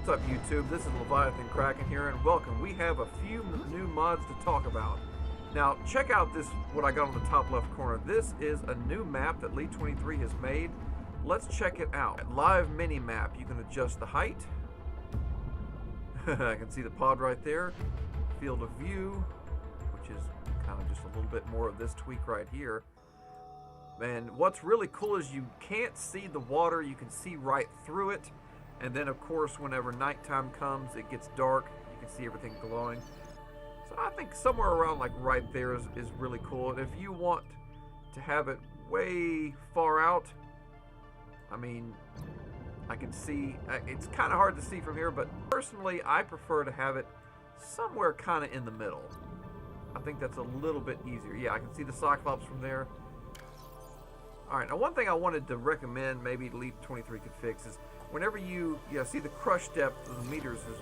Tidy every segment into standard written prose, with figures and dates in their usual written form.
What's up, YouTube? This is Leviathan Kraken here, and welcome. We have a few new mods to talk about. Now, check out this, what I got on the top left corner. This is a new map that Lead23 has made. Let's check it out. Live MiniMap. You can adjust the height. I can see the pod right there. Field of view, which is kind of just a little bit more of this tweak right here. And what's really cool is you can't see the water. You can see right through it. And then, of course, whenever nighttime comes, it gets dark. You can see everything glowing. So I think somewhere around like right there is really cool. And if you want to have it way far out, I mean, I can see, it's kind of hard to see from here, but personally, I prefer to have it somewhere kind of in the middle. I think that's a little bit easier. Yeah, I can see the Cyclops from there. All right, now one thing I wanted to recommend maybe Lead23 could fix is whenever you see the crush depth of the meters, is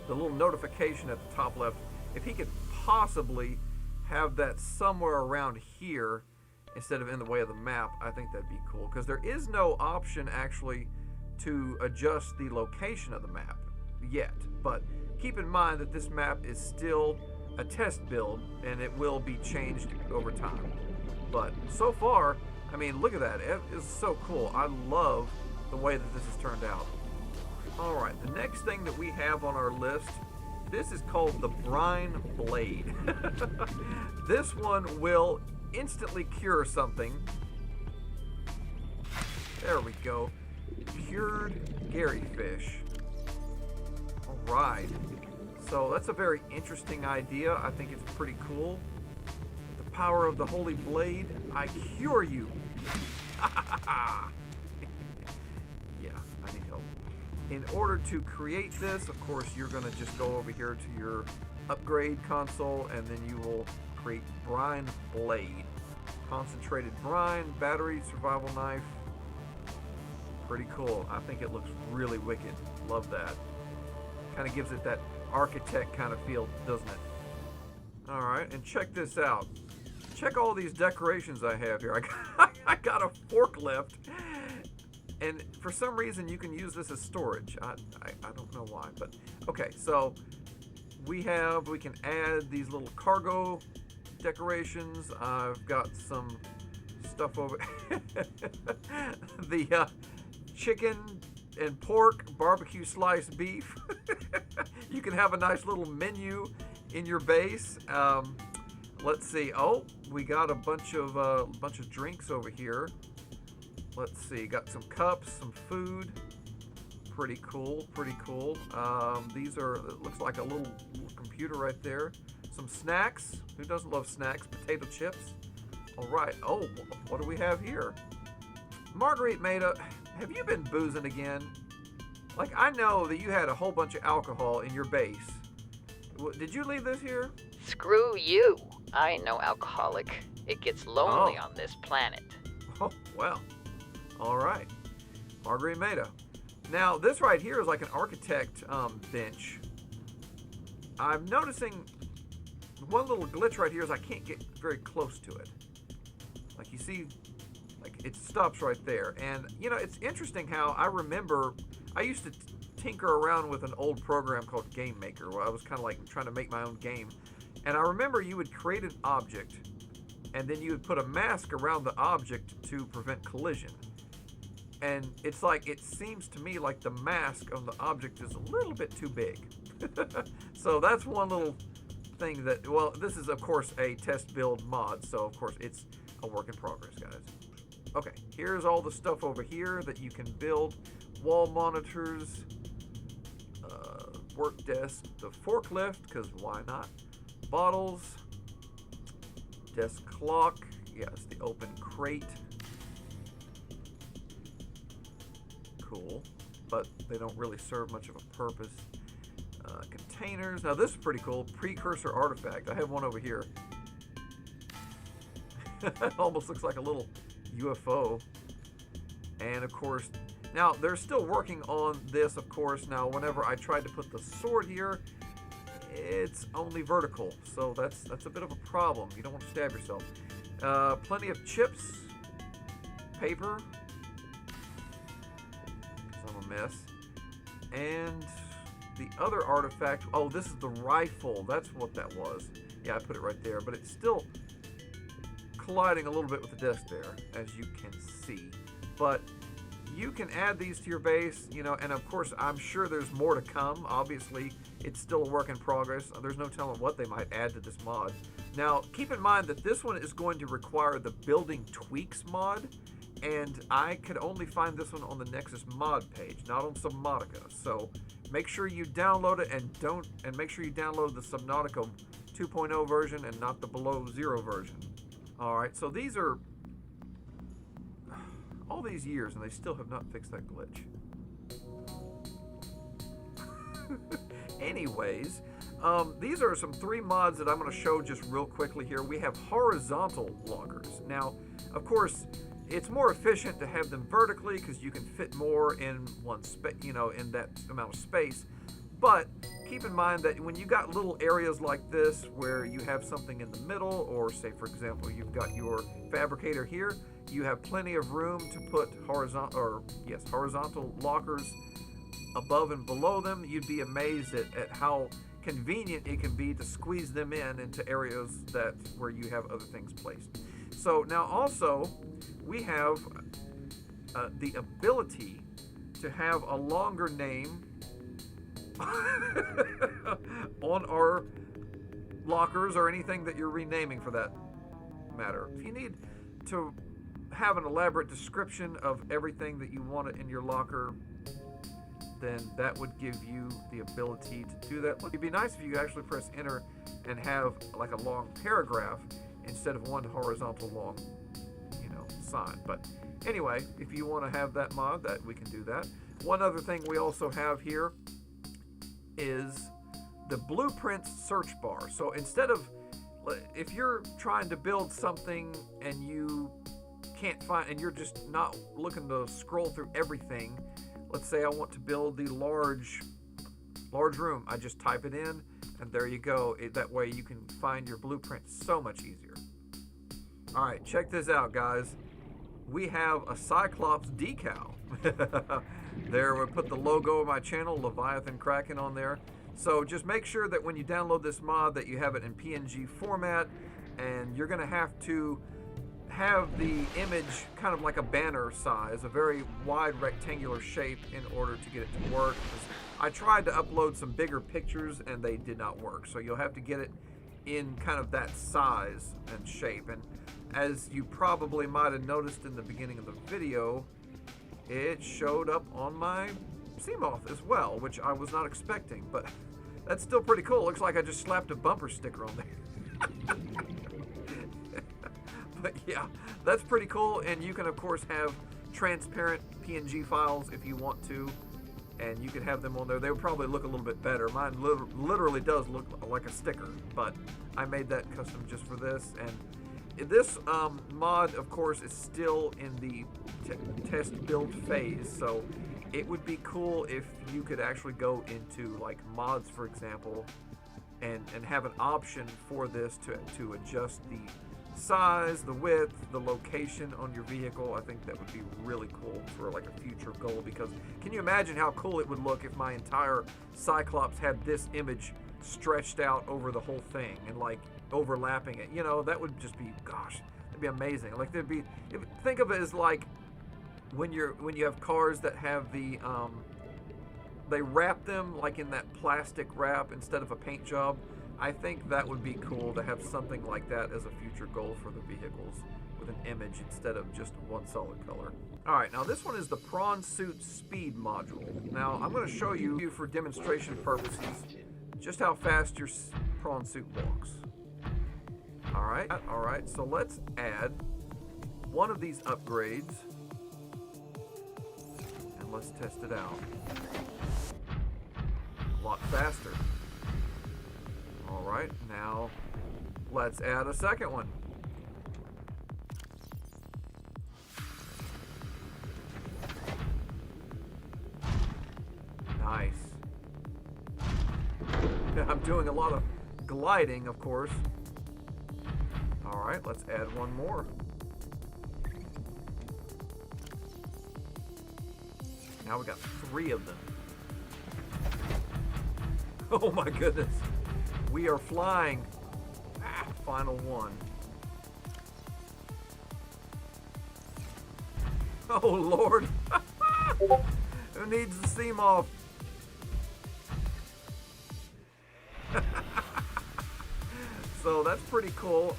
the little notification at the top left. If he could possibly have that somewhere around here instead of in the way of the map, I think that'd be cool, because there is no option actually to adjust the location of the map yet. But keep in mind that this map is still a test build and it will be changed over time. But so far, I mean, look at that. It is so cool. I love the way that this has turned out. Alright, the next thing that we have on our list, this is called the Brine Blade. This one will instantly cure something. There we go. Cured Gary fish. Alright. So that's a very interesting idea. I think it's pretty cool. The power of the Holy Blade. I cure you. Yeah, I need help. In order to create this, of course, you're going to just go over here to your upgrade console, and then you will create Brine Blade. Concentrated brine, battery, survival knife. Pretty cool. I think it looks really wicked. Love that. Kind of gives it that architect kind of feel, doesn't it? Alright, and check this out. Check all these decorations I have here. I got a forklift. And for some reason, you can use this as storage. I don't know why, but okay. So we can add these little cargo decorations. I've got some stuff over the chicken and pork barbecue sliced beef. You can have a nice little menu in your base. Let's see. Oh, we got a bunch of drinks over here. Let's see, got some cups, some food. Pretty cool, pretty cool. These are, it looks like a little computer right there. Some snacks. Who doesn't love snacks? Potato chips. All right. Oh, what do we have here? Marguerite Maida, have you been boozing again? Like, I know that you had a whole bunch of alcohol in your base. Did you leave this here? Screw you. I ain't no alcoholic. It gets lonely on this planet. Oh, well. All right, Marguerite Maida. Now, this right here is like an architect bench. I'm noticing one little glitch right here is I can't get very close to it. Like, you see, like it stops right there. And, you know, it's interesting how I remember I used to tinker around with an old program called Game Maker, where I was kind of like trying to make my own game. And I remember you would create an object, and then you would put a mask around the object to prevent collision. And it's like, it seems to me like the mask of the object is a little bit too big. So that's one little thing that, well, this is of course a test build mod, so of course it's a work in progress, guys. Okay, here's all the stuff over here that you can build. Wall monitors, work desk, the forklift, because why not? Bottles, desk clock, yes, the open crate. Cool, but they don't really serve much of a purpose. Containers. Now this is pretty cool. Precursor artifact. I have one over here. It almost looks like a little UFO. And of course, now they're still working on this, of course. Now whenever I tried to put the sword here, it's only vertical, so that's a bit of a problem. You don't want to stab yourself. Plenty of chips, paper. I'm a mess. And the other artifact. Oh, this is the rifle. That's what that was. Yeah, I put it right there, but it's still colliding a little bit with the disc there, as you can see. But you can add these to your base, you know, and of course, I'm sure there's more to come. Obviously, it's still a work in progress. There's no telling what they might add to this mod. Now, keep in mind that this one is going to require the Building Tweaks mod, and I could only find this one on the Nexus mod page, not on Subnautica. So make sure you download it, and make sure you download the Subnautica 2.0 version and not the below zero version. All right, so these are all these years, and they still have not fixed that glitch. Anyways, these are some 3 mods that I'm going to show just real quickly here. We have horizontal lockers. Now, of course, it's more efficient to have them vertically because you can fit more in one space, you know, in that amount of space. But keep in mind that when you got little areas like this where you have something in the middle, or say for example you've got your fabricator here, you have plenty of room to put horizontal lockers above and below them. You'd be amazed at how convenient it can be to squeeze them into areas where you have other things placed. So now also we have the ability to have a longer name on our lockers, or anything that you're renaming for that matter. If you need to have an elaborate description of everything that you want in your locker, then that would give you the ability to do that. It'd be nice if you could actually press enter and have like a long paragraph instead of one horizontal long, you know, sign. But anyway, if you want to have that mod, that we can do that. One other thing we also have here is the blueprints search bar. So instead of, if you're trying to build something and you can't find, and you're just not looking to scroll through everything, let's say I want to build the large room, I just type it in and there you go. That way you can find your blueprint so much easier. All right, check this out, guys. We have a Cyclops decal. There, we put the logo of my channel, Leviathan Kraken, on there. So just make sure that when you download this mod that you have it in PNG format, and you're gonna have to have the image kind of like a banner size, a very wide rectangular shape, in order to get it to work. I tried to upload some bigger pictures and they did not work. So you'll have to get it in kind of that size and shape. And as you probably might have noticed in the beginning of the video, it showed up on my Seamoth as well, which I was not expecting, but that's still pretty cool. Looks like I just slapped a bumper sticker on there. But yeah, that's pretty cool, and you can of course have transparent PNG files if you want to, and you can have them on there. They would probably look a little bit better. Mine literally does look like a sticker, but I made that custom just for this. And this mod, of course, is still in the test build phase, so it would be cool if you could actually go into like mods, for example, and have an option for this to adjust the size, the width, the location on your vehicle. I think that would be really cool for like a future goal, because can you imagine how cool it would look if my entire Cyclops had this image stretched out over the whole thing and like overlapping it? You know, that would just be, gosh, that'd be amazing. Like there'd be, think of it as like when you have cars that have the they wrap them like in that plastic wrap instead of a paint job. I think that would be cool to have something like that as a future goal for the vehicles, with an image instead of just one solid color. All right, now this one is the Prawn Suit Speed module. Now I'm going to show you for demonstration purposes just how fast your prawn suit walks. All right, so let's add one of these upgrades and let's test it out. A lot faster. All right, now let's add a second one. Nice. I'm doing a lot of gliding, of course. All right, let's add one more. Now we got 3 of them. Oh my goodness. We are flying. Ah, final one. Oh Lord. Who needs the Seamoth? So that's pretty cool.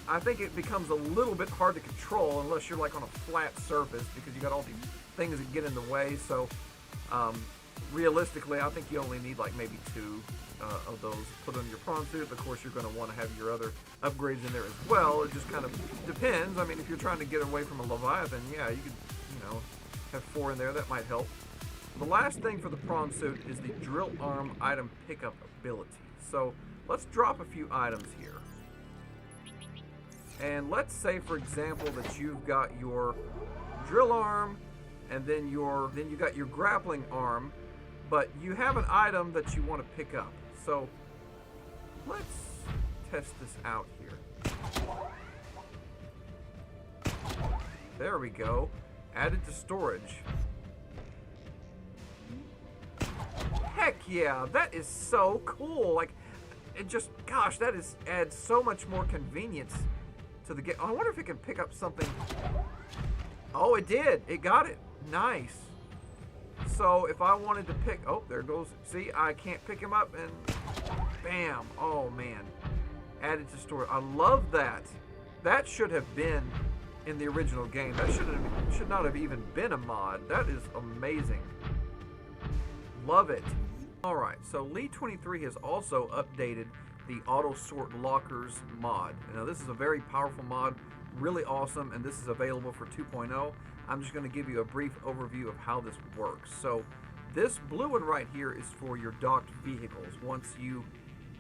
I think it becomes a little bit hard to control unless you're like on a flat surface because you got all these things that get in the way. So realistically, I think you only need like maybe 2 of those put on your prawn suit. Of course, you're going to want to have your other upgrades in there as well. It just kind of depends. I mean, if you're trying to get away from a Leviathan, yeah, you could, have 4 in there. That might help. The last thing for the prawn suit is the drill arm item pickup ability. So let's drop a few items here. And let's say, for example, that you've got your drill arm, and then you got your grappling arm, but you have an item that you want to pick up. So let's test this out here. There we go. Added to storage. Heck yeah, that is so cool. Like, it just, gosh, that adds so much more convenience to the game. I wonder if it can pick up something. Oh, it did. It got it. Nice. So if I wanted to pick, oh, there goes. See, I can't pick him up, and bam. Oh man. Added to storage. I love that. That should have been in the original game. That should not have even been a mod. That is amazing. Love it. All right. So Lee23 has also updated the Autosort Lockers mod. Now this is a very powerful mod, really awesome, and this is available for 2.0. I'm just going to give you a brief overview of how this works. So this blue one right here is for your docked vehicles. Once you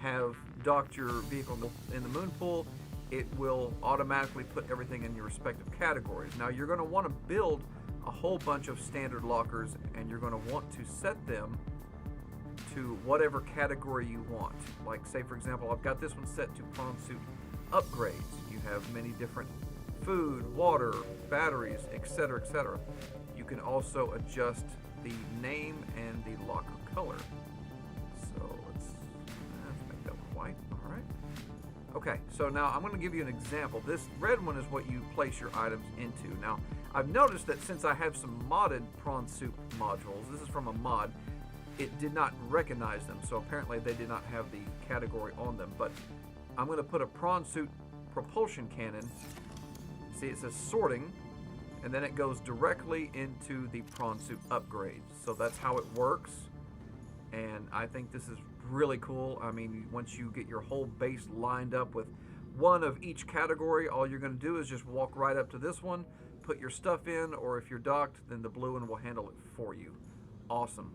have docked your vehicle in the moon pool, it will automatically put everything in your respective categories. Now you're going to want to build a whole bunch of standard lockers, and you're going to want to set them to whatever category you want. Like, say for example, I've got this one set to prawn suit upgrades. You have many different food, water, batteries, etc., etc. You can also adjust the name and the locker color. So let's make that one white. All right. Okay, so now I'm going to give you an example. This red one is what you place your items into. Now, I've noticed that since I have some modded prawn suit modules, this is from a mod, it did not recognize them, so apparently they did not have the category on them. But I'm going to put a prawn suit propulsion cannon. See, it says sorting, and then it goes directly into the prawn suit upgrades. So that's how it works, and I think this is really cool. I mean, once you get your whole base lined up with one of each category, all you're going to do is just walk right up to this one, put your stuff in, or if you're docked, then the blue one will handle it for you. Awesome.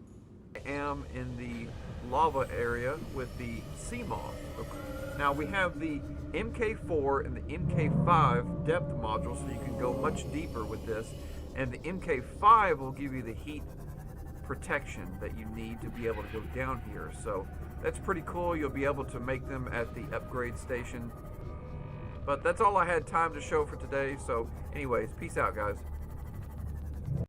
I am in the lava area with the Seamoth. Now we have the MK4 and the MK5 depth module, so you can go much deeper with this, and the MK5 will give you the heat protection that you need to be able to go down here. So that's pretty cool. You'll be able to make them at the upgrade station. But that's all I had time to show for today. So anyways, peace out, guys.